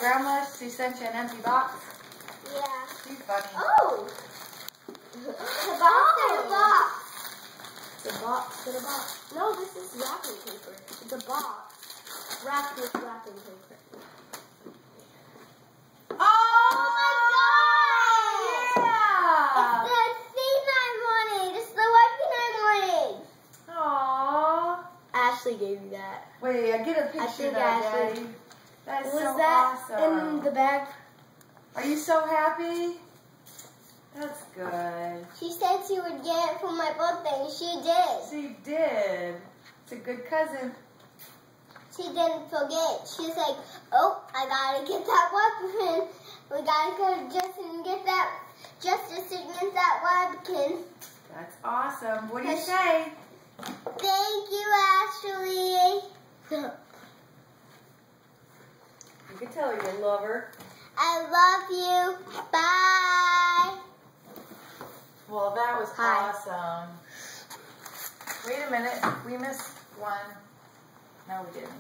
Grandma? She sent you an empty box? Yeah. She's funny. Oh! The box in a box. The box in a box. No, this is wrapping paper. It's a box wrapped with wrapping paper. Oh my God! Yeah! It's the thing I wanted. It's the weapon I wanted. Aww. Ashley gave you that. Wait, I get a picture of think that, Ashley- Daddy. That is Was so that awesome. in the bag? Are you so happy? That's good. She said she would get it for my birthday, and she did. She did. It's a good cousin. She didn't forget. She's like, oh, I gotta get that weapon. We gotta go to Justin and get that, Justice against that weapon. That's awesome. What do you say? Thank you, Ashley. You can tell her you love her. I love you. Bye. Well, that was Hi. awesome. Wait a minute. We missed one. No, we didn't.